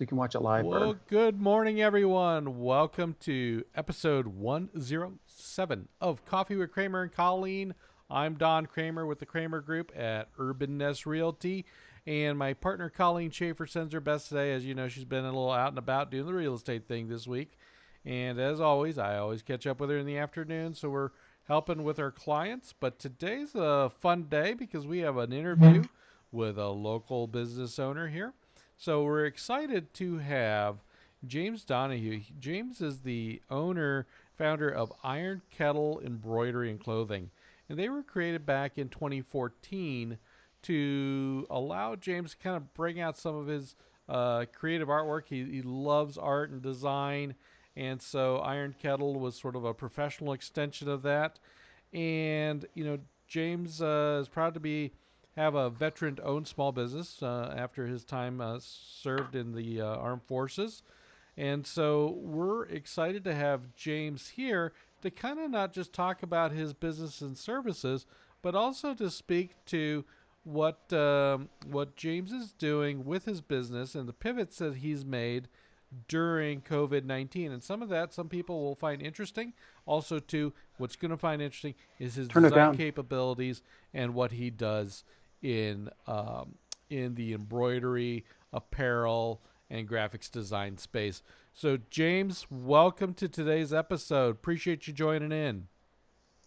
you can watch it live. Well, good morning, everyone. Welcome to episode 107 of Coffee with Cramer and Colleen. I'm Don Cramer with the Cramer Group at Urban Nest Realty. And my partner, Colleen Schaefer, sends her best today. As you know, she's been a little out and about doing the real estate thing this week. And as always, I always catch up with her in the afternoon. So we're helping with our clients. But today's a fun day because we have an interview with a local business owner here. So we're excited to have James Donahue. James is the founder of Iron Kettle Embroidery and Clothing. And they were created back in 2014 to allow James to kind of bring out some of his creative artwork. He loves art and design. And so Iron Kettle was sort of a professional extension of that. And, James is proud to have a veteran-owned small business after his time served in the armed forces. And so we're excited to have James here to kind of not just talk about his business and services, but also to speak to what James is doing with his business and the pivots that he's made during COVID-19. And some of that some people will find interesting. Also, too, what's going to find interesting is his design capabilities and what he does in the embroidery, apparel, and graphics design space. So, James, welcome to today's episode. Appreciate you joining in.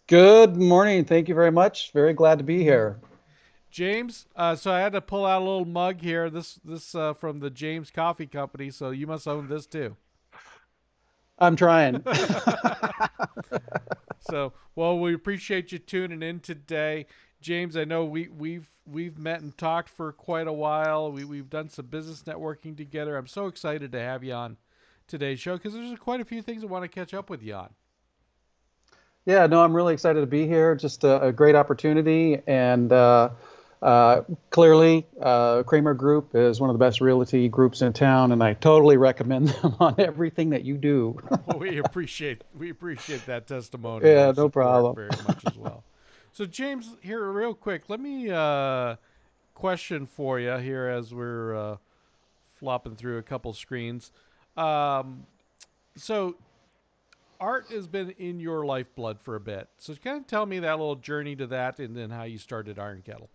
Good morning. Thank you very much. Very glad to be here. James, so I had to pull out a little mug here. This from the James Coffee Company, so you must own this too. I'm trying. So, well, we appreciate you tuning in today. James, I know we've met and talked for quite a while. We've done some business networking together. I'm so excited to have you on today's show because there's quite a few things I want to catch up with you on. Yeah, no, I'm really excited to be here. Just a great opportunity. And clearly, Cramer Group is one of the best realty groups in town, and I totally recommend them on everything that you do. Well, we appreciate that testimony. Yeah, no problem. Very much as well. So, James, here real quick, let me question for you here as we're flopping through a couple screens. So, art has been in your lifeblood for a bit. So, kind of tell me that little journey to that and then how you started Iron Kettle.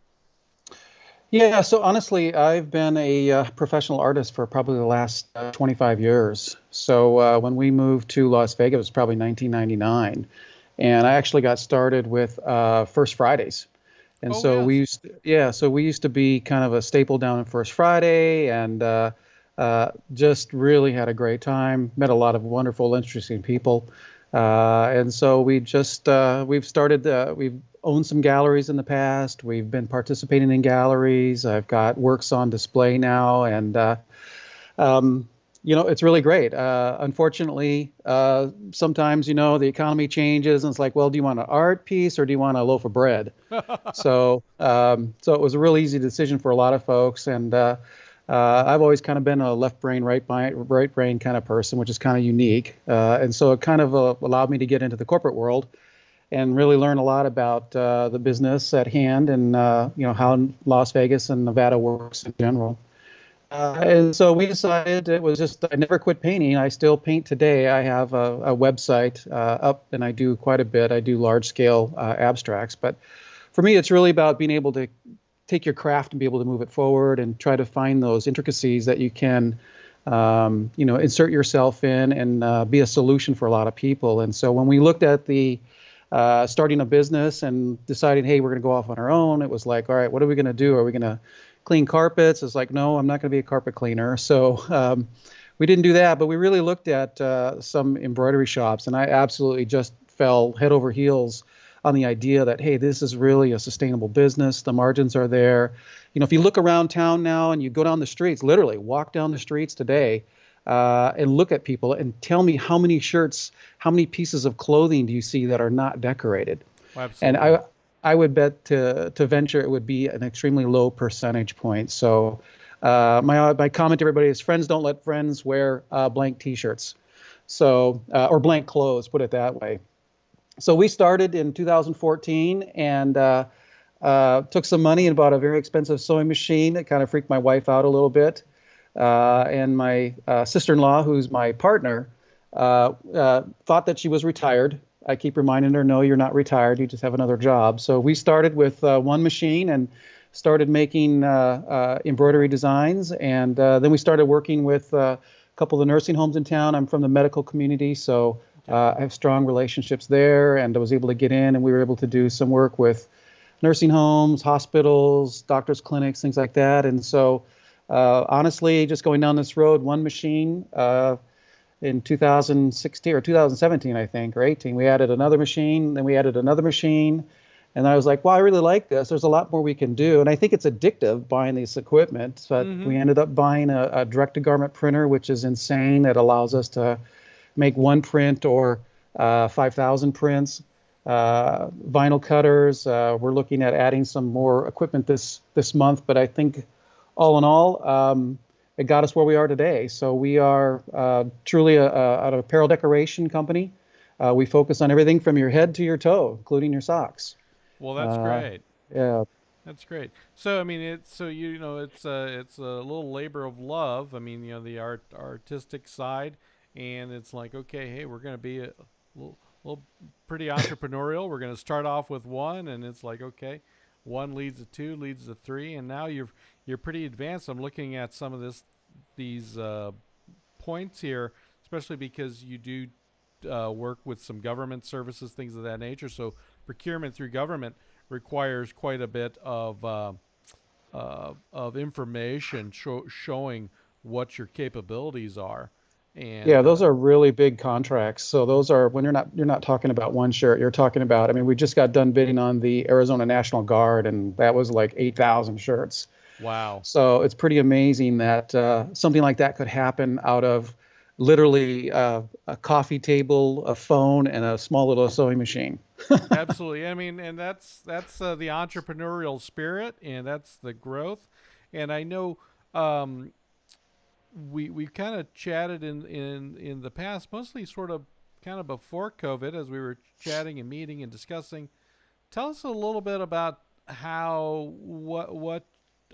Yeah, so honestly, I've been a professional artist for probably the last 25 years. So when we moved to Las Vegas, it was probably 1999. And I actually got started with First Fridays. And we used to be kind of a staple down in First Friday and just really had a great time, met a lot of wonderful, interesting people. And so we've owned some galleries in the past. We've been participating in galleries. I've got works on display now. And, it's really great. Unfortunately, sometimes, the economy changes and it's like, well, do you want an art piece or do you want a loaf of bread? So it was a really easy decision for a lot of folks. And I've always kind of been a left brain, right brain kind of person, which is kind of unique. And so it kind of allowed me to get into the corporate world and really learn a lot about the business at hand and, how Las Vegas and Nevada works in general. And so we decided I never quit painting. I still paint today. I have a website up and I do quite a bit. I do large scale abstracts. But for me, it's really about being able to take your craft and be able to move it forward and try to find those intricacies that you can, insert yourself in and be a solution for a lot of people. And so when we looked at the starting a business and deciding, hey, we're going to go off on our own, it was like, all right, what are we going to do? Are we going to clean carpets? It's like, no, I'm not going to be a carpet cleaner. So we didn't do that, but we really looked at some embroidery shops, and I absolutely just fell head over heels on the idea that, hey, this is really a sustainable business. The margins are there. If you look around town now and you go down the streets, literally walk down the streets today and look at people and tell me how many shirts, how many pieces of clothing do you see that are not decorated? Absolutely. And I would bet to venture it would be an extremely low percentage point. So my comment to everybody is friends don't let friends wear blank T-shirts. So or blank clothes, put it that way. So we started in 2014 and took some money and bought a very expensive sewing machine. It kind of freaked my wife out a little bit. and my sister-in-law, who's my partner, thought that she was retired. I keep reminding her, no, you're not retired. You just have another job. So we started with one machine and started making embroidery designs. And then we started working with a couple of the nursing homes in town. I'm from the medical community, so I have strong relationships there. And I was able to get in, and we were able to do some work with nursing homes, hospitals, doctors' clinics, things like that. And so honestly, just going down this road, one machine, in 2016 or 2017, I think, or 18, we added another machine, then we added another machine. And I was like, well, I really like this. There's a lot more we can do. And I think it's addictive buying this equipment. But we ended up buying a direct-to-garment printer, which is insane. It allows us to make one print or 5,000 prints. Vinyl cutters. We're looking at adding some more equipment this month. But I think all in all, it got us where we are today. So we are truly an apparel decoration company. We focus on everything from your head to your toe, including your socks. Well, that's great. Yeah. That's great. So I mean, it's it's a little labor of love. I mean, the artistic side, and it's like, okay, hey, we're going to be a little pretty entrepreneurial. We're going to start off with one, and it's like, okay, one leads to two, leads to three, and now you're pretty advanced. I'm looking at some of these points here, especially because you do work with some government services, things of that nature. So procurement through government requires quite a bit of information showing what your capabilities are. And yeah, those are really big contracts. So those are when you're not talking about one shirt. You're talking about. I mean, we just got done bidding on the Arizona National Guard, and that was like 8,000 shirts. Wow. So it's pretty amazing that something like that could happen out of literally a coffee table, a phone, and a small little sewing machine. Absolutely. I mean, and that's the entrepreneurial spirit, and that's the growth. And I know we've kind of chatted in the past, mostly sort of kind of before COVID, as we were chatting and meeting and discussing. Tell us a little bit about how what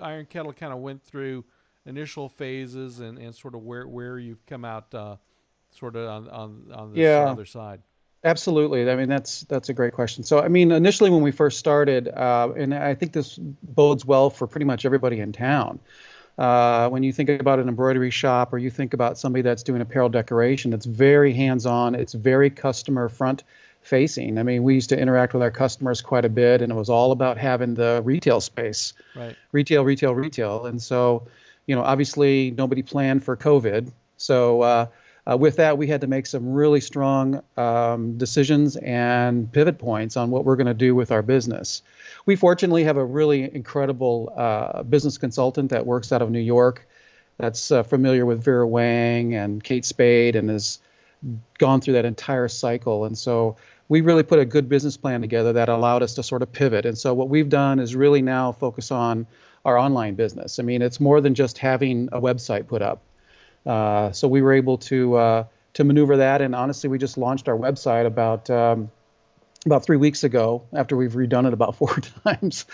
Iron Kettle kind of went through initial phases and sort of where you've come out sort of on this other side. Absolutely. I mean, that's a great question. So, I mean, initially when we first started, and I think this bodes well for pretty much everybody in town. When you think about an embroidery shop or you think about somebody that's doing apparel decoration, it's very hands-on. It's very customer front facing. I mean, we used to interact with our customers quite a bit, and it was all about having the retail space. Right. Retail. And so, obviously nobody planned for COVID. So with that, we had to make some really strong decisions and pivot points on what we're going to do with our business. We fortunately have a really incredible business consultant that works out of New York that's familiar with Vera Wang and Kate Spade and has gone through that entire cycle. And so we really put a good business plan together that allowed us to sort of pivot. And so what we've done is really now focus on our online business. I mean, it's more than just having a website put up. So we were able to maneuver that. And honestly, we just launched our website about 3 weeks ago after we've redone it about 4 times.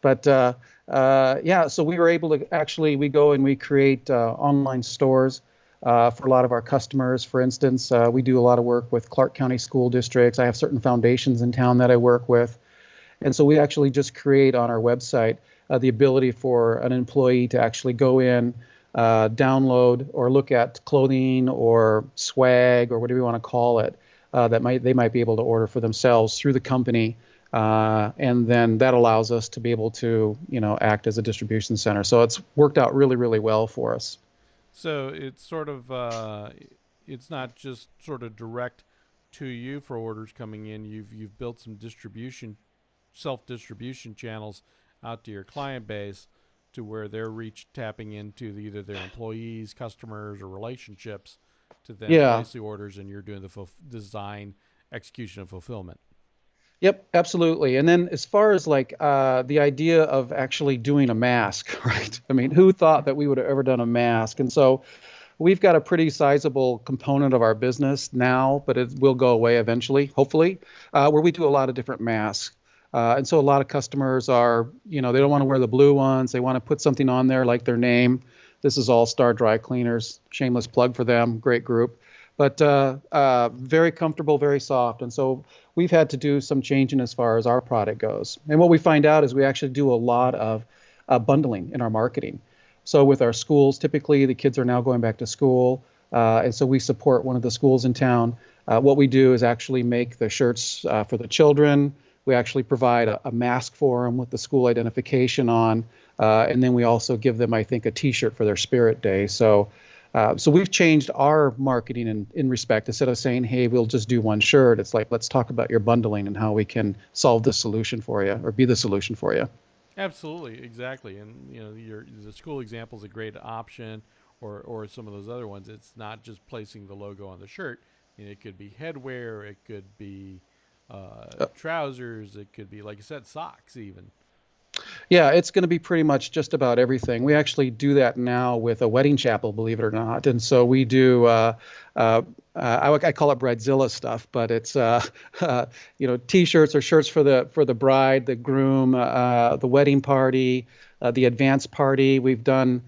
But so we were able to actually, we go and we create online stores for a lot of our customers. For instance, we do a lot of work with Clark County school districts. I have certain foundations in town that I work with. And so we actually just create on our website the ability for an employee to actually go in, download or look at clothing or swag or whatever you want to call it that they might be able to order for themselves through the company. And then that allows us to be able to, act as a distribution center. So it's worked out really, really well for us. So it's sort of, it's not just sort of direct to you for orders coming in. You've built some self-distribution channels out to your client base to where they're tapping into either their employees, customers, or relationships to then place the orders, and you're doing the design, execution, and fulfillment. Yep, absolutely. And then as far as like the idea of actually doing a mask, right? I mean, who thought that we would have ever done a mask? And so we've got a pretty sizable component of our business now, but it will go away eventually, hopefully, where we do a lot of different masks. And so a lot of customers are, they don't want to wear the blue ones. They want to put something on there like their name. This is All Star Dry Cleaners. Shameless plug for them. Great group. But very comfortable, very soft. And so we've had to do some changing as far as our product goes. And what we find out is we actually do a lot of bundling in our marketing. So with our schools, typically the kids are now going back to school. And so we support one of the schools in town. What we do is actually make the shirts for the children. We actually provide a mask for them with the school identification on. And then we also give them, I think, a T-shirt for their Spirit Day. So we've changed our marketing in respect. Instead of saying, hey, we'll just do one shirt, it's like, let's talk about your bundling and how we can solve the solution for you or be the solution for you. Absolutely, exactly. And the school example is a great option, or some of those other ones. It's not just placing the logo on the shirt. It could be headwear, it could be trousers, it could be, like you said, socks even. Yeah, it's going to be pretty much just about everything. We actually do that now with a wedding chapel, believe it or not. And so we do, I call it bridezilla stuff, but it's, T-shirts or shirts for the bride, the groom, the wedding party, the advance party. We've done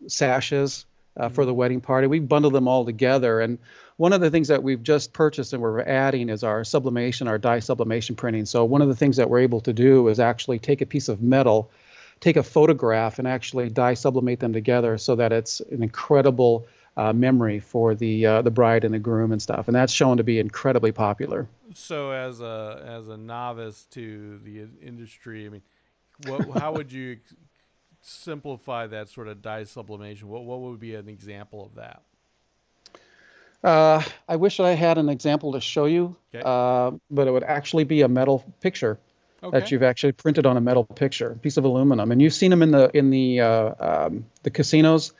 sashes for the wedding party. We bundle them all together. And one of the things that we've just purchased and we're adding is our sublimation, our dye sublimation printing. So one of the things that we're able to do is actually take a piece of metal, take a photograph, and actually dye sublimate them together so that it's an incredible memory for the bride and the groom and stuff. And that's shown to be incredibly popular. So as a novice to the industry, I mean, how would you simplify that sort of dye sublimation? What would be an example of that? I wish I had an example to show you, okay. But it would actually be a metal picture that you've actually printed on a metal picture, a piece of aluminum, and you've seen them in the casinos.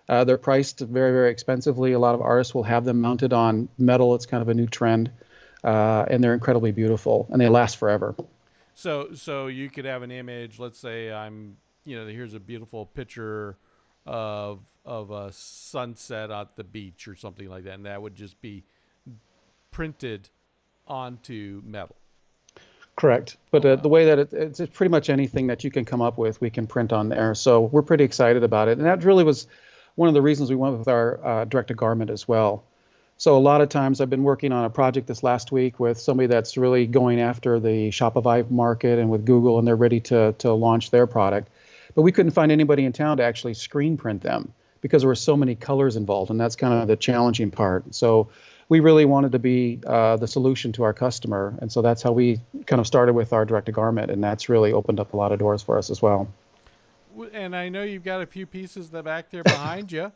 They're priced very, very expensively. A lot of artists will have them mounted on metal. It's kind of a new trend, and they're incredibly beautiful, and they last forever. So you could have an image. Let's say here's a beautiful picture of a sunset at the beach or something like that, and that would just be printed onto metal. Correct. But the way that it's pretty much anything that you can come up with, we can print on there. So we're pretty excited about it. And that really was one of the reasons we went with our direct-to-garment as well. So a lot of times I've been working on a project this last week with somebody that's really going after the Shopify market and with Google, and they're ready to launch their product. But we couldn't find anybody in town to actually screen print them because there were so many colors involved, and that's kind of the challenging part. So we really wanted to be the solution to our customer, and so that's how we kind of started with our direct-to-garment, and that's really opened up a lot of doors for us as well. And I know you've got a few pieces back there behind you.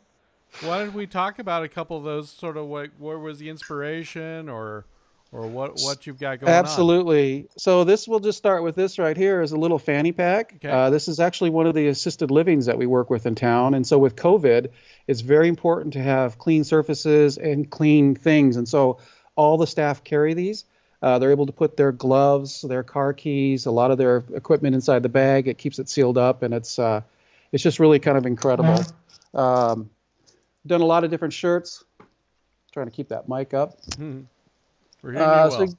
Why don't we talk about a couple of those, sort of where was the inspiration or what you've got going on? Absolutely. So we'll just start with this right here is a little fanny pack. Okay. This is actually one of the assisted livings that we work with in town. And so with COVID, it's very important to have clean surfaces and clean things. And so all the staff carry these. They're able to put their gloves, their car keys, a lot of their equipment inside the bag. It keeps it sealed up, and it's just really kind of incredible. Done a lot of different shirts. Trying to keep that mic up. Mm-hmm. We're hearing you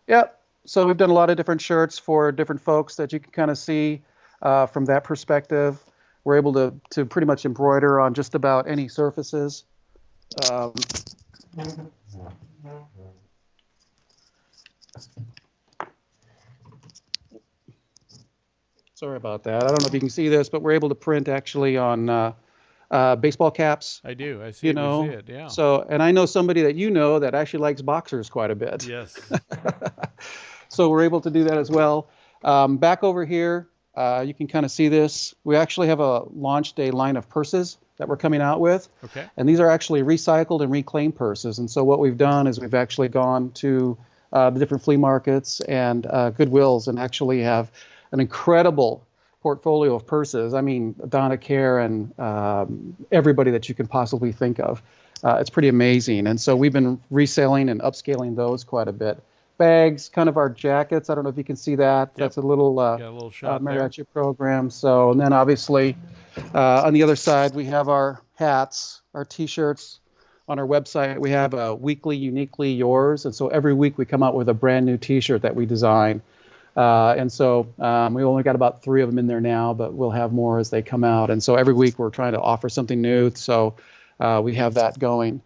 well. So we've done a lot of different shirts for different folks that you can kind of see from that perspective. We're able to pretty much embroider on just about any surfaces. Sorry about that. I don't know if you can see this, but we're able to print actually on baseball caps. I do. I see it. We see it. Yeah. So, and I know somebody that actually likes boxers quite a bit. Yes. So we're able to do that as well. Back over here, you can kind of see this. We actually have launched a line of purses that we're coming out with. Okay. And these are actually recycled and reclaimed purses. And so what we've done is we've actually gone to the different flea markets and Goodwills and actually have an incredible portfolio of purses. I mean, Donna Care and everybody that you can possibly think of. It's pretty amazing. And so we've been reselling and upscaling those quite a bit. Bags, kind of our jackets. I don't know if you can see that. Yep. That's a little mariachi program. So, and then obviously on the other side, we have our hats, our T-shirts. On our website, we have a weekly Uniquely Yours. And so every week we come out with a brand new T-shirt that we design. And so we only got about 3 of them in there now, but we'll have more as they come out. And so every week we're trying to offer something new. So we have that going.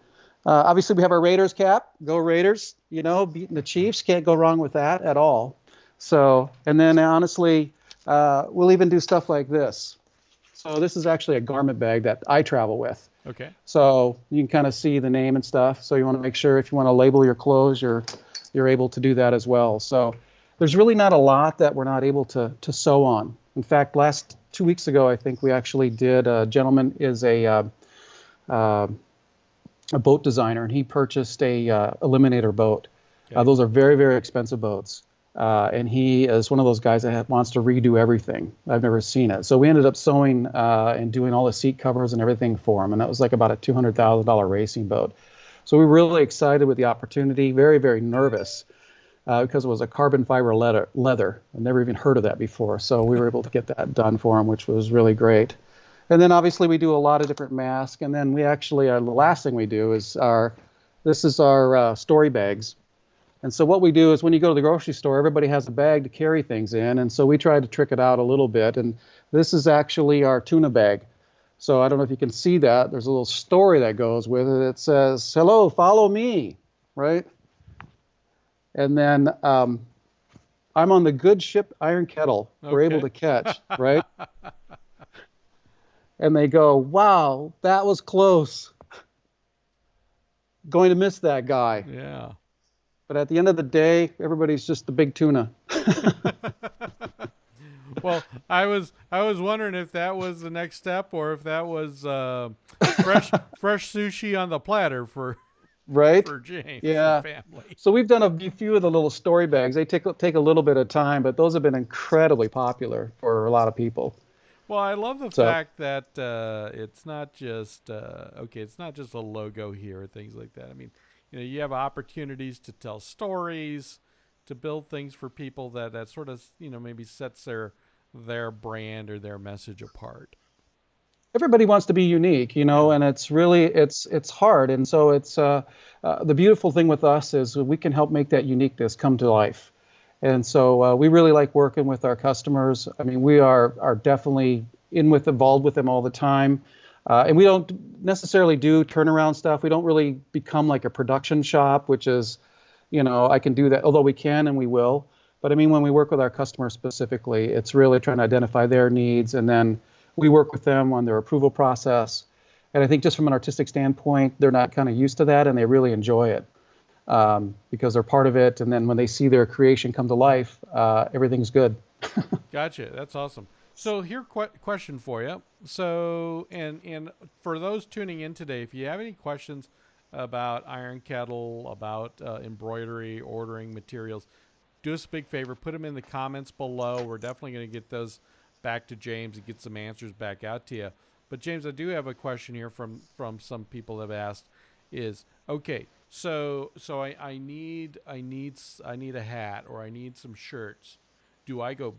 Obviously, we have our Raiders cap. Go Raiders! Beating the Chiefs, can't go wrong with that at all. So, and then honestly, we'll even do stuff like this. So this is actually a garment bag that I travel with. Okay. So you can kind of see the name and stuff. So you want to make sure if you want to label your clothes, you're able to do that as well. So there's really not a lot that we're not able to sew on. In fact, last 2 weeks ago, I think we actually did. A gentleman is a boat designer, and he purchased a Eliminator boat. Okay. Those are very, very expensive boats. And he is one of those guys that wants to redo everything. I've never seen it. So we ended up sewing and doing all the seat covers and everything for him. And that was like about a $200,000 racing boat. So we were really excited with the opportunity, very, very nervous because it was a carbon fiber leather. I've never even heard of that before. So we were able to get that done for him, which was really great. And then obviously we do a lot of different masks. And then we actually, the last thing we do is our story bags. And so what we do is when you go to the grocery store, everybody has a bag to carry things in. And so we try to trick it out a little bit. And this is actually our tuna bag. So I don't know if you can see that. There's a little story that goes with it. It says, "Hello, follow me," right? And then I'm on the good ship Iron Kettle. We're able to catch, right? And they go, "Wow, that was close. Going to miss that guy." Yeah. But at the end of the day, everybody's just the big tuna. Well, I was wondering if that was the next step, or if that was fresh sushi on the platter for right for James yeah and family. So we've done a few of the little story bags. They take a little bit of time, but those have been incredibly popular for a lot of people. Well, I love the So fact that it's not just it's not just a logo here or things like that. I mean, you have opportunities to tell stories, to build things for people that sort of maybe sets their brand or their message apart. everybody wants to be unique, Yeah. and it's really it's hard. And so it's the beautiful thing with us is we can help make that uniqueness come to life. And so we really like working with our customers. I mean, we are definitely involved with them all the time. And we don't necessarily do turnaround stuff. We don't really become like a production shop, which is, I can do that, although we can and we will. But I mean, when we work with our customers specifically, it's really trying to identify their needs, and then we work with them on their approval process. And I think just from an artistic standpoint, they're not kind of used to that, and they really enjoy it because they're part of it. And then when they see their creation come to life, everything's good. Gotcha. That's awesome. So here, question for you. So, and for those tuning in today, if you have any questions about Iron Kettle, about embroidery, ordering materials, do us a big favor. Put them in the comments below. We're definitely going to get those back to James and get some answers back out to you. But James, I do have a question here from some people that have asked. Is okay. So I need a hat, or I need some shirts. Do I go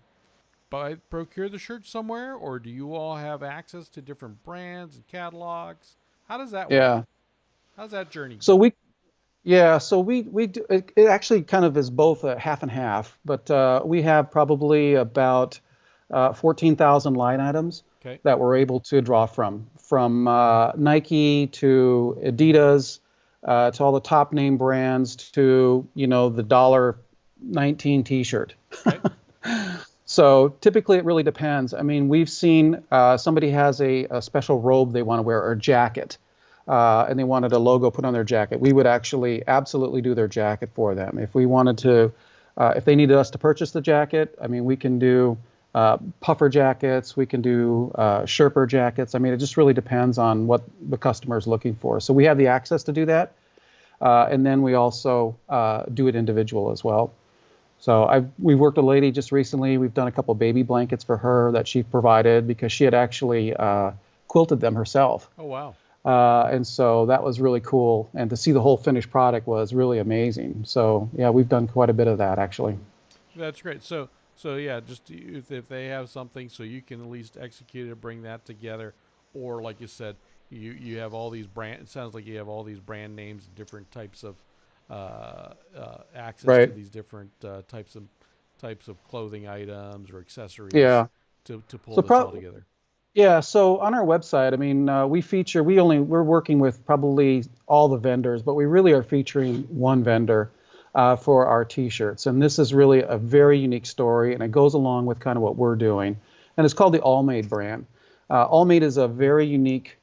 procure the shirt somewhere, or do you all have access to different brands and catalogs? How does that work? Yeah. How's that journey So go? we do it actually kind of is both a half and half, but we have probably about 14,000 line items Okay. that we're able to draw from Nike to Adidas to all the top name brands to the $19 T-shirt. Okay. So typically it really depends. I mean, we've seen somebody has a special robe they want to wear, or a jacket, and they wanted a logo put on their jacket. We would actually absolutely do their jacket for them. If we wanted to, if they needed us to purchase the jacket, I mean, we can do puffer jackets, we can do Sherper jackets. I mean, it just really depends on what the customer is looking for. So we have the access to do that. And then we also do it individual as well. So we've worked with a lady just recently. We've done a couple baby blankets for her that she provided because she had actually quilted them herself. Oh, wow. And so that was really cool. And to see the whole finished product was really amazing. So yeah, we've done quite a bit of that actually. That's great. So yeah, just if they have something, so you can at least execute it, bring that together, or like you said, you have all these brand. It sounds like you have all these brand names, different types of access Right. to these different types of types of clothing items or accessories Yeah. to pull So this all together? yeah, so on our website, I mean, we're working with probably all the vendors, but we really are featuring one vendor for our t-shirts. And this is really a very unique story, and it goes along with kind of what we're doing. And it's called the All Made brand. All Made is a very unique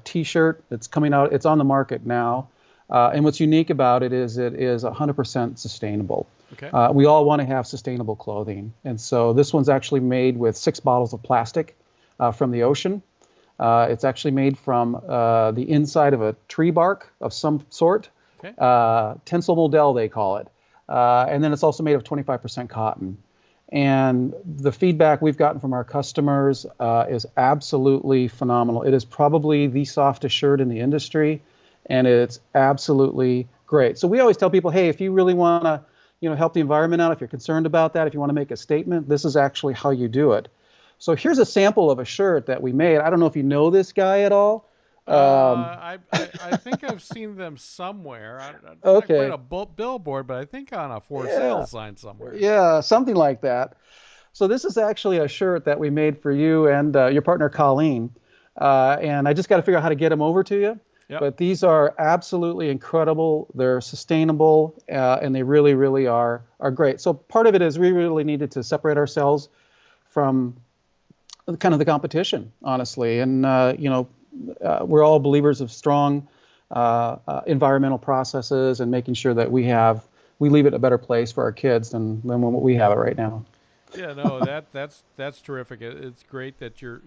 t-shirt that's coming out. It's on the market now. And what's unique about it is 100% sustainable. Okay. We all want to have sustainable clothing. And so this one's actually made with 6 bottles of plastic from the ocean. It's actually made from the inside of a tree bark of some sort, Okay. Tencel model they call it. And then it's also made of 25% cotton. And the feedback we've gotten from our customers is absolutely phenomenal. It is probably the softest shirt in the industry, and it's absolutely great. So we always tell people, hey, if you really want to, help the environment out, if you're concerned about that, if you want to make a statement, this is actually how you do it. So here's a sample of a shirt that we made. I don't know if you know this guy at all. I think I've seen them somewhere. Not quite Okay. a billboard, but I think on a for sale Yeah. sign somewhere. Yeah, something like that. So this is actually a shirt that we made for you and your partner Colleen. And I just got to figure out how to get them over to you. Yep. But these are absolutely incredible. They're sustainable, and they really, really are great. So part of it is we really needed to separate ourselves from kind of the competition, honestly. And we're all believers of strong environmental processes and making sure that we leave it in a better place for our kids than what we have it right now. Yeah, no, that's terrific. It's great that you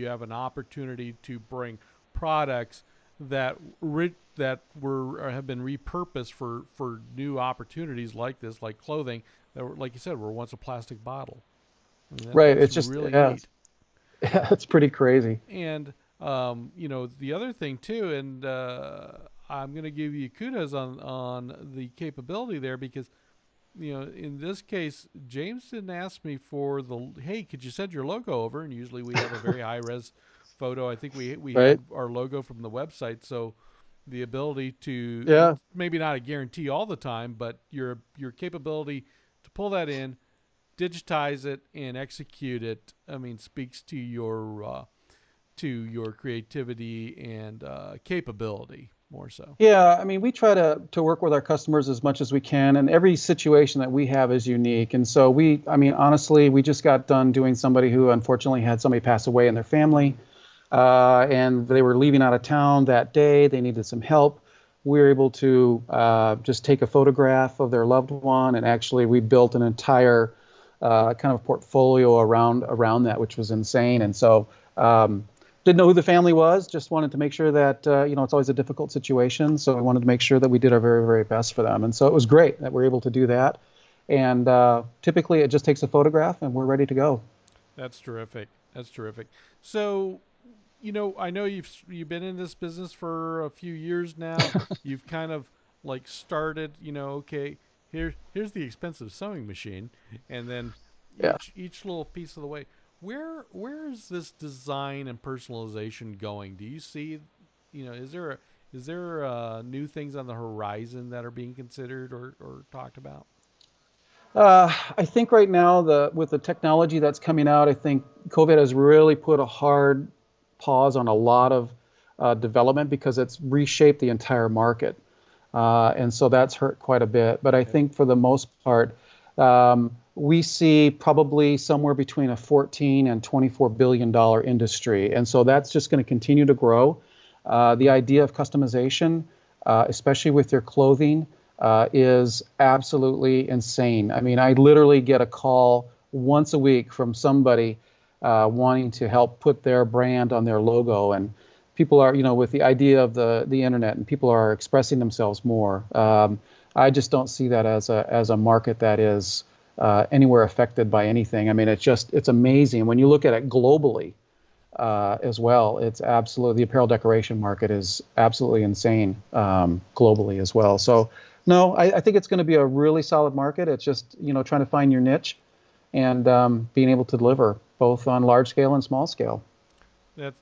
have an opportunity to bring products that have been repurposed for new opportunities like this, like clothing that were, like you said, were once a plastic bottle. I mean, Right. that's It's just, really yeah, neat. it's pretty crazy. And the other thing too, and I'm going to give you kudos on the capability there because in this case, James didn't ask me for hey, could you send your logo over? And usually we have a very high res photo. I think we Right. have our logo from the website, so the ability to, Yeah. maybe not a guarantee all the time, but your capability to pull that in, digitize it, and execute it. I mean, speaks to your creativity and capability more so. Yeah, I mean, we try to work with our customers as much as we can, and every situation that we have is unique. And so I mean, honestly, we just got done doing somebody who unfortunately had somebody pass away in their family, and they were leaving out of town that day. They needed some help. We were able to just take a photograph of their loved one, and actually we built an entire kind of portfolio around that, which was insane. And so didn't know who the family was, just wanted to make sure that, it's always a difficult situation. So we wanted to make sure that we did our very, very best for them. And so it was great that we're able to do that. And typically it just takes a photograph and we're ready to go. That's terrific. That's terrific. So, I know you've been in this business for a few years now. You've kind of like started, okay, here's the expensive sewing machine, and then Yeah. each little piece of the way. Where is this design and personalization going? Do you see, is there new things on the horizon that are being considered or talked about? I think right now, with the technology that's coming out, I think COVID has really put a hard pause on a lot of development because it's reshaped the entire market. And so that's hurt quite a bit. But I Okay. think for the most part, we see probably somewhere between a 14 and $24 billion industry. And so that's just going to continue to grow. The idea of customization, especially with your clothing, is absolutely insane. I mean, I literally get a call once a week from somebody wanting to help put their brand on their logo. And people are, with the idea of the internet, and people are expressing themselves more. I just don't see that as a market that is anywhere affected by anything. I mean, it's amazing when you look at it globally as well. It's absolutely, the apparel decoration market is absolutely insane globally as well. So no, I think it's going to be a really solid market. It's just trying to find your niche and being able to deliver both on large scale and small scale.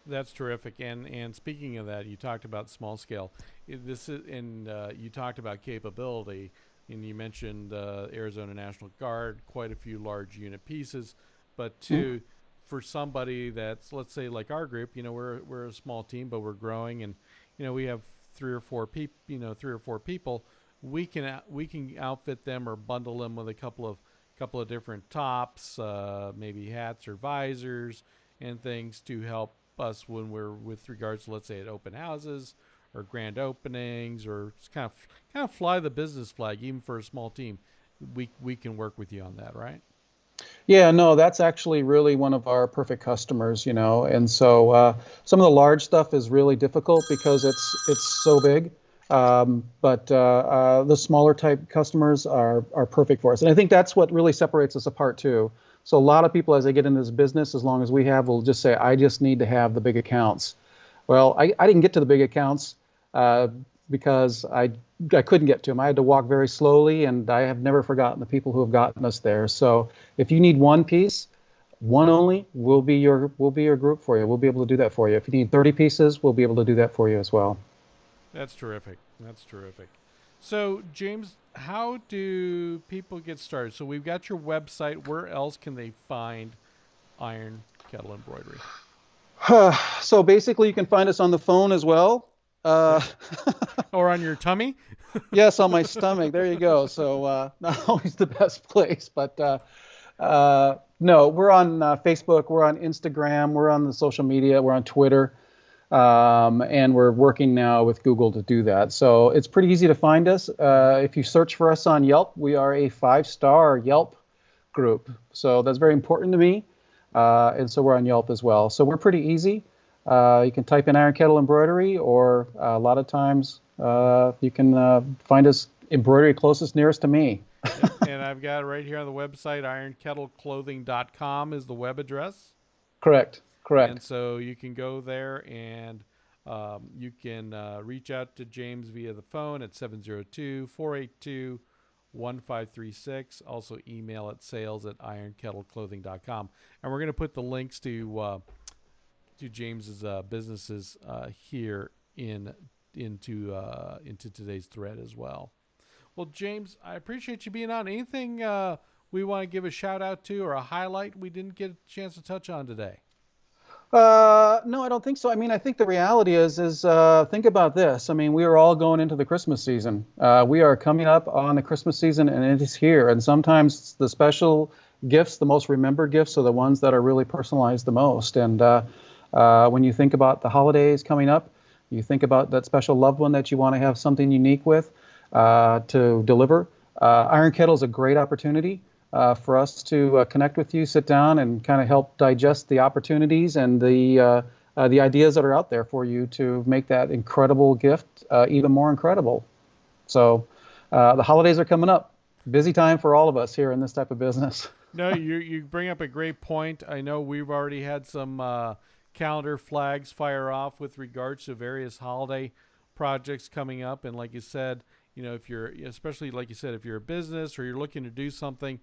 That's terrific. And speaking of that, you talked about small scale. You talked about capability. and you mentioned Arizona National Guard, quite a few large unit pieces, but two, for somebody that's, let's say, like our group, we're a small team, but we're growing, and we have three or four people. We can outfit them or bundle them with a couple of different tops, maybe hats or visors and things to help us when we're with regards to, let's say, at open houses or grand openings, or just kind of fly the business flag. Even for a small team, we can work with you on that, right? Yeah, no, that's actually really one of our perfect customers, and so some of the large stuff is really difficult because it's so big. But the smaller type customers are perfect for us, and I think that's what really separates us apart too. So a lot of people, as they get into this business, as long as we have, will just say, "I just need to have the big accounts." Well, I didn't get to the big accounts because I couldn't get to them. I had to walk very slowly, and I have never forgotten the people who have gotten us there. So if you need one piece, one only, we'll be your group for you. We'll be able to do that for you. If you need 30 pieces, we'll be able to do that for you as well. That's terrific. That's terrific. So, James, how do people get started? So we've got your website. Where else can they find Iron Kettle Embroidery? So basically, you can find us on the phone as well. Yeah. Or on your tummy? Yes, on my stomach. There you go. So not always the best place, but no, we're on Facebook, we're on Instagram, we're on the social media, we're on Twitter, and we're working now with Google to do that. So it's pretty easy to find us. If you search for us on Yelp, we are a 5-star Yelp group. So that's very important to me. And so we're on Yelp as well. So we're pretty easy. You can type in Iron Kettle Embroidery, or a lot of times you can find us embroidery closest nearest to me. Yep. And I've got it right here on the website. IronKettleClothing.com is the web address. Correct. And so you can go there, and you can reach out to James via the phone at 702-482-1536. Also email at sales@ironkettleclothing.com. And we're going to put the links to James's businesses here into today's thread as well. Well, James, I appreciate you being on. Anything we want to give a shout out to or a highlight we didn't get a chance to touch on today? No, I don't think so. I mean, I think the reality is think about this. I mean, we are all going into the Christmas season. We are coming up on the Christmas season, and it is here. And sometimes the special gifts, the most remembered gifts, are the ones that are really personalized the most. And when you think about the holidays coming up, you think about that special loved one that you want to have something unique with to deliver. Iron Kettle is a great opportunity for us to connect with you, sit down, and kind of help digest the opportunities and the ideas that are out there for you to make that incredible gift even more incredible. So the holidays are coming up. Busy time for all of us here in this type of business. No, you bring up a great point. I know we've already had some calendar flags fire off with regards to various holiday projects coming up. And like you said, if you're, especially like you said, if you're a business or you're looking to do something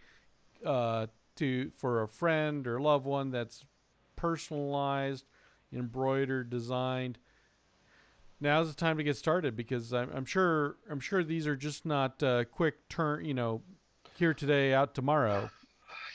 for a friend or loved one that's personalized, embroidered, designed, now's the time to get started, because I'm sure these are just not quick turn, here today, out tomorrow.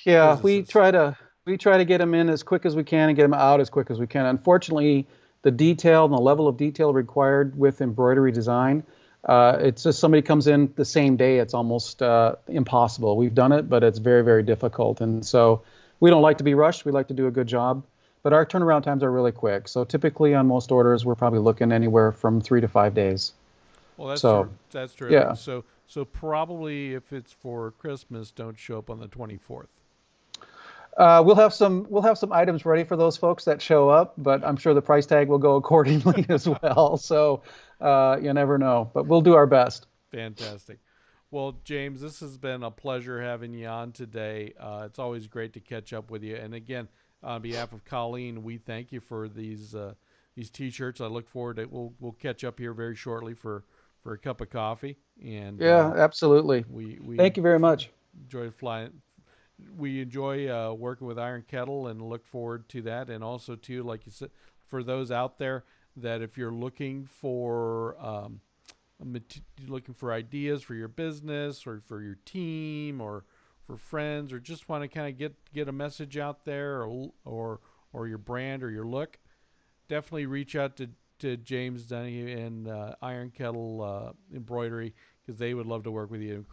Yeah, businesses. we try to get them in as quick as we can and get them out as quick as we can. Unfortunately, the detail and the level of detail required with embroidery design, it's just somebody comes in the same day. It's almost impossible. We've done it, but it's very, very difficult. And so we don't like to be rushed. We like to do a good job. But our turnaround times are really quick. So typically on most orders, we're probably looking anywhere from 3 to 5 days. Well, that's So, that's terrific. yeah. So probably if it's for Christmas, don't show up on the 24th. We'll have some items ready for those folks that show up, but I'm sure the price tag will go accordingly as well. So you never know, but we'll do our best. Fantastic. Well, James, this has been a pleasure having you on today. It's always great to catch up with you. And again, on behalf of Colleen, we thank you for these T-shirts. I look forward to we'll catch up here very shortly for a cup of coffee. And Yeah, absolutely. we Thank you very much. enjoy flying. We enjoy working with Iron Kettle and look forward to that. And also, too, like you said, for those out there that if you're looking for looking for ideas for your business or for your team or for friends, or just want to kind of get a message out there, or your brand or your look, definitely reach out to James Donahue and Iron Kettle Embroidery, because they would love to work with you and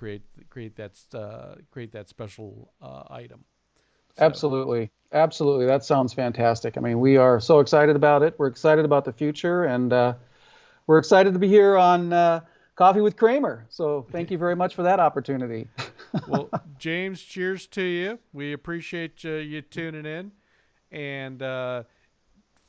create that special item. So. Absolutely. That sounds fantastic. I mean, we are so excited about it. We're excited about the future, and we're excited to be here on Coffee with Cramer. So thank you very much for that opportunity. Well, James, cheers to you. We appreciate you tuning in. And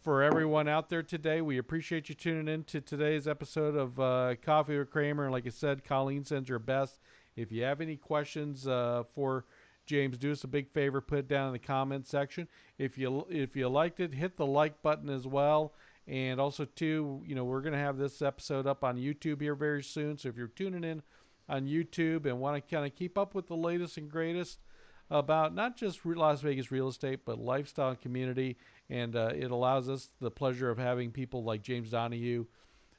for everyone out there today, we appreciate you tuning in to today's episode of Coffee with Cramer. And like I said, Colleen sends her best. If you have any questions for James, do us a big favor, put it down in the comment section. If you liked it, hit the like button as well. And also, too, we're going to have this episode up on YouTube here very soon. So if you're tuning in on YouTube and want to kind of keep up with the latest and greatest about not just Las Vegas real estate, but lifestyle and community, and it allows us the pleasure of having people like James Donahue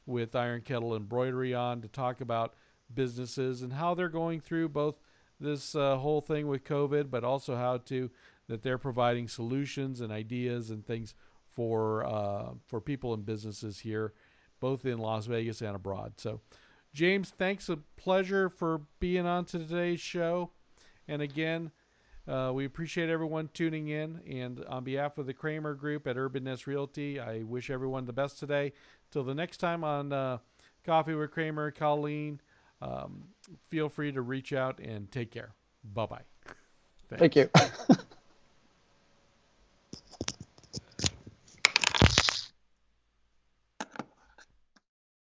with Iron Kettle Embroidery on to talk about businesses and how they're going through both this whole thing with COVID, but also that they're providing solutions and ideas and things for people and businesses here, both in Las Vegas and abroad. So, James, thanks, a pleasure for being on to today's show. And again, we appreciate everyone tuning in. And on behalf of the Cramer Group at Urban Nest Realty, I wish everyone the best today. Till the next time on Coffee with Cramer, Colleen, feel free to reach out and take care. Bye-bye. Thank you.